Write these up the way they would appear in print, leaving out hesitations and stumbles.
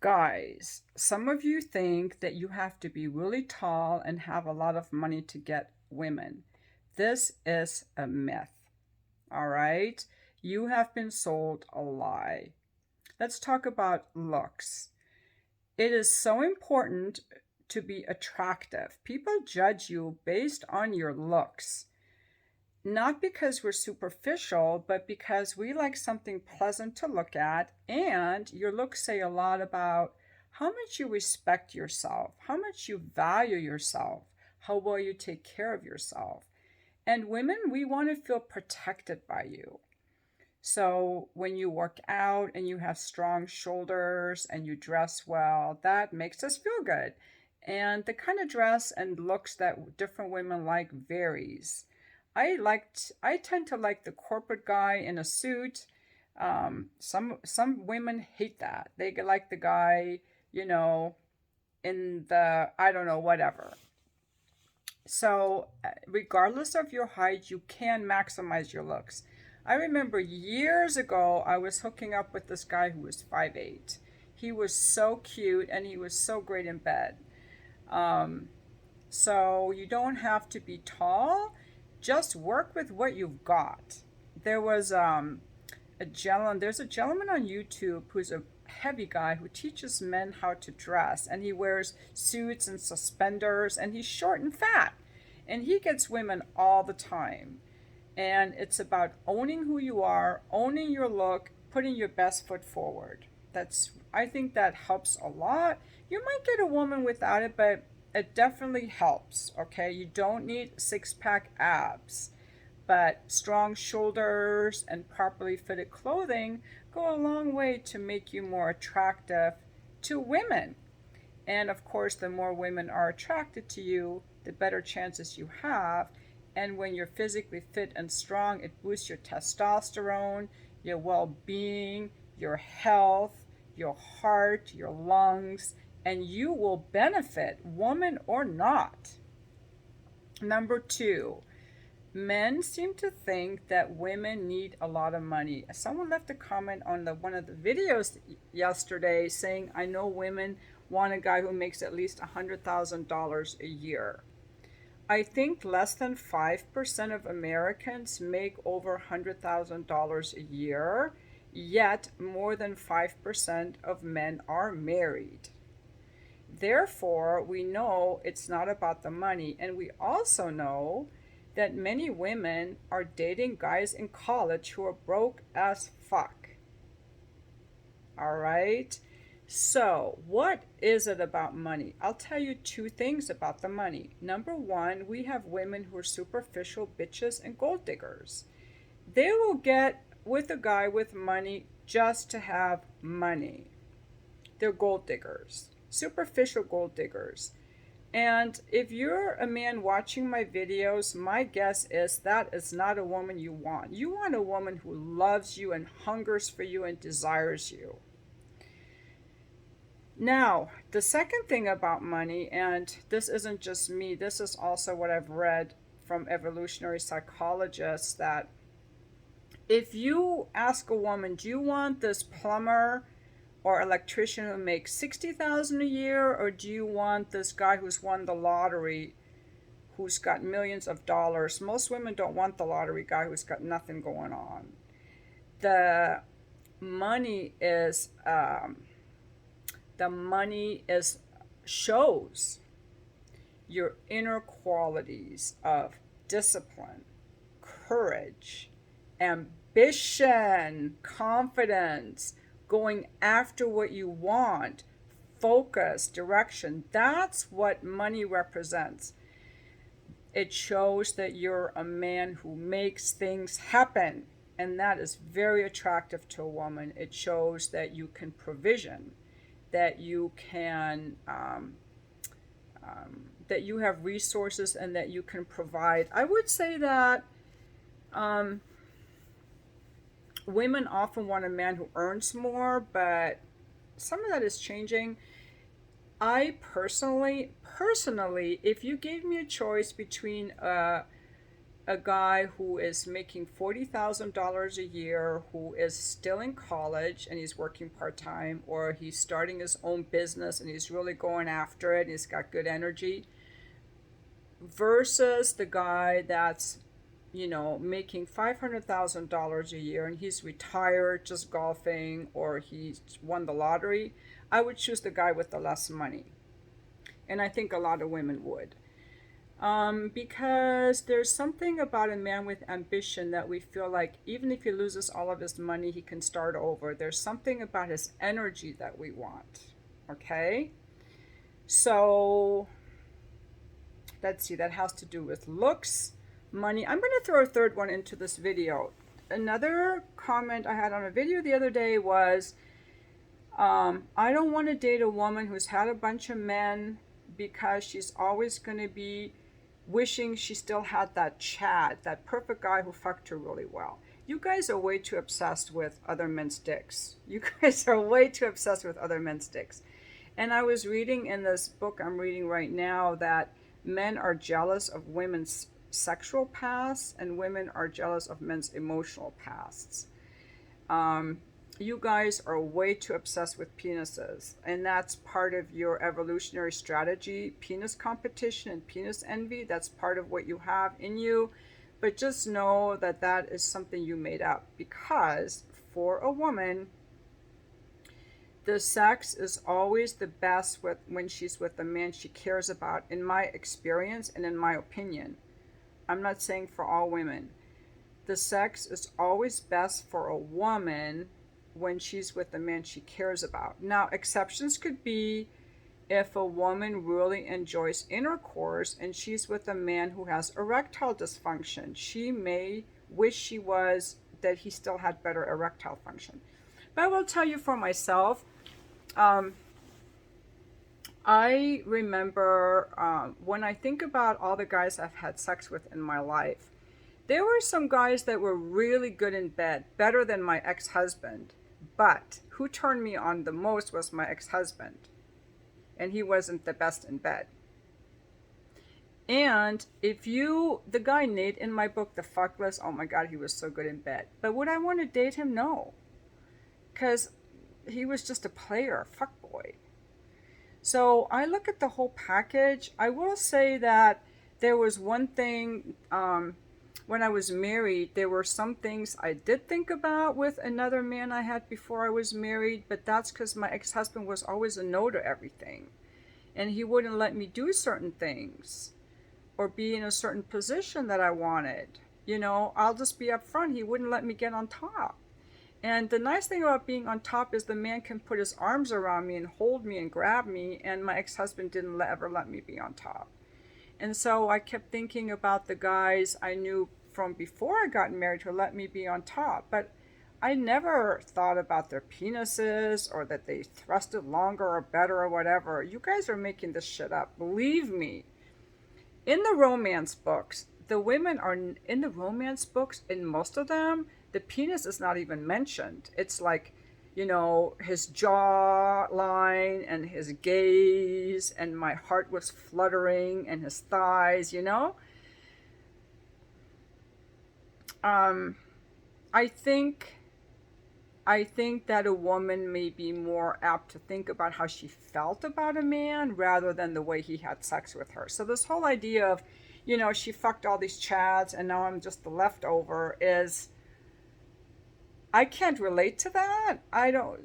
Guys, some of you think that you have to be really tall and have a lot of money to get women. This is a myth, all right? You have been sold a lie. Let's talk about looks. It is so important to be attractive. People judge you based on your looks. Not because we're superficial, but because we like something pleasant to look at, and your looks say a lot about how much you respect yourself, how much you value yourself, how well you take care of yourself. And women, we want to feel protected by you. So when you work out and you have strong shoulders and you dress well, that makes us feel good. And the kind of dress and looks that different women like varies. I tend to like the corporate guy in a suit. Some women hate that. They like the guy, you know, in the I don't know whatever. So, regardless of your height, you can maximize your looks. I remember years ago, I was hooking up with this guy who was 5'8". He was so cute and he was so great in bed. Um, so, you don't have to be tall, just work with what you've got. There was there's a gentleman on YouTube who's a heavy guy who teaches men how to dress, and he wears suits and suspenders, and he's short and fat, and he gets women all the time. And it's about owning who you are, owning your look, putting your best foot forward. That's I think that helps a lot. You might get a woman without it, but it definitely helps. Okay, you don't need six-pack abs, but strong shoulders and properly fitted clothing go a long way to make you more attractive to women. And of course, the more women are attracted to you, the better chances you have. And when you're physically fit and strong, it boosts your testosterone, your well being, your health, your heart, your lungs, and you will benefit, woman or not. Number two, men seem to think that women need a lot of money. Someone left a comment on one of the videos yesterday saying, "I know women want a guy who makes at least $100,000 a year." I think less than 5% of Americans make over $100,000 a year, yet more than 5% of men are married. Therefore, we know it's not about the money, and we also know that many women are dating guys in college who are broke as fuck. All right? So, what is it about money? I'll tell you two things about the money. Number one, we have women who are superficial bitches and gold diggers. They will get with a guy with money just to have money. They're gold diggers, superficial gold diggers. And if you're a man watching my videos, my guess is that is not a woman you want. You want a woman who loves you and hungers for you and desires you. Now, the second thing about money, and this isn't just me, this is also what I've read from evolutionary psychologists, that if you ask a woman, do you want this plumber or electrician who makes 60,000 a year, or do you want this guy who's won the lottery who's got millions of dollars? Most women don't want the lottery guy who's got nothing going on. The money is the money is shows your inner qualities of discipline, courage, ambition, confidence, going after what you want, focus, direction. That's what money represents. It shows that you're a man who makes things happen, and that is very attractive to a woman. It shows that you can provision, that you can that you have resources and that you can provide. I would say that um, women often want a man who earns more, but some of that is changing. I personally, if you gave me a choice between a guy who is making $40,000 a year, who is still in college and he's working part-time, or he's starting his own business and he's really going after it and he's got good energy, versus the guy that's, making $500,000 a year and he's retired, just golfing, or he's won the lottery. I would choose the guy with the less money. And I think a lot of women would. Because there's something about a man with ambition that we feel like even if he loses all of his money, he can start over. There's something about his energy that we want. Okay? So, let's see, that has to do with looks, money. I'm going to throw a third one into this video. Another comment I had on a video the other day was, I don't want to date a woman who's had a bunch of men because she's always going to be wishing she still had that Chad, that perfect guy who fucked her really well. You guys are way too obsessed with other men's dicks. You guys are way too obsessed with other men's dicks. And I was reading in this book I'm reading right now that men are jealous of women's sexual pasts and women are jealous of men's emotional pasts. You guys are way too obsessed with penises, and that's part of your evolutionary strategy. Penis competition and penis envy, that's part of what you have in you. But just know that that is something you made up, because for a woman, the sex is always the best when she's with a man she cares about, in my experience and in my opinion. I'm not saying for all women. The sex is always best for a woman when she's with a man she cares about. Now, exceptions could be if a woman really enjoys intercourse and she's with a man who has erectile dysfunction. She may wish that he still had better erectile function. But I will tell you for myself, I remember when I think about all the guys I've had sex with in my life, there were some guys that were really good in bed, better than my ex-husband. But who turned me on the most was my ex-husband. And he wasn't the best in bed. And the guy Nate in my book, The Fuckless, oh my God, he was so good in bed. But would I want to date him? No. Because he was just a player, fuckboy. So I look at the whole package. I will say that there was one thing, when I was married, there were some things I did think about with another man I had before I was married, but that's because my ex-husband was always a no to everything. And he wouldn't let me do certain things or be in a certain position that I wanted. I'll just be upfront. He wouldn't let me get on top. And the nice thing about being on top is the man can put his arms around me and hold me and grab me, and my ex-husband didn't ever let me be on top. And so I kept thinking about the guys I knew from before I got married who let me be on top. But I never thought about their penises or that they thrusted longer or better or whatever. You guys are making this shit up. Believe me. In the romance books, the women are in the romance books, in most of them, the penis is not even mentioned. It's like, his jawline and his gaze, and my heart was fluttering, and his thighs, I think that a woman may be more apt to think about how she felt about a man rather than the way he had sex with her. So this whole idea of, she fucked all these chads and now I'm just the leftover is, I can't relate to that.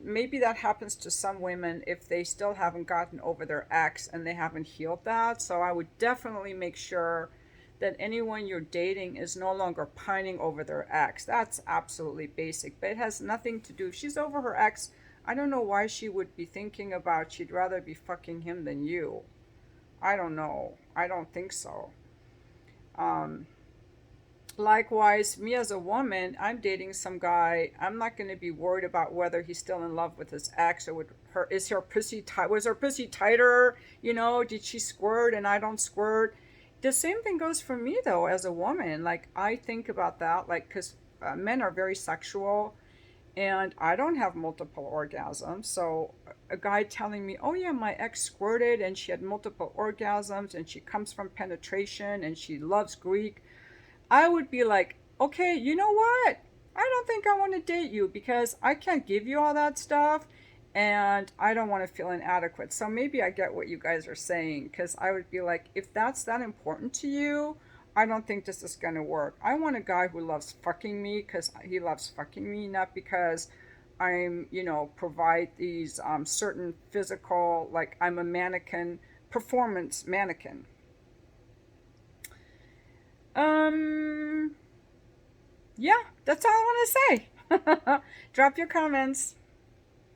Maybe that happens to some women if they still haven't gotten over their ex and they haven't healed that. So I would definitely make sure that anyone you're dating is no longer pining over their ex. That's absolutely basic, but it has nothing to do. If she's over her ex, I don't know why she would be thinking about she'd rather be fucking him than you. I don't know. I don't think so. Likewise, me as a woman, I'm dating some guy. I'm not going to be worried about whether he's still in love with his ex or was her pussy tighter? Did she squirt and I don't squirt? The same thing goes for me though, as a woman. Like, I think about that, because men are very sexual and I don't have multiple orgasms. So a guy telling me, oh yeah, my ex squirted and she had multiple orgasms and she comes from penetration and she loves Greek. I would be like, okay, you know what? I don't think I want to date you because I can't give you all that stuff and I don't want to feel inadequate. So maybe I get what you guys are saying because I would be like, if that's that important to you, I don't think this is going to work. I want a guy who loves fucking me because he loves fucking me, not because I'm, provide these certain physical, like I'm a mannequin, performance mannequin. Um, yeah, that's all I want to say. Drop your comments.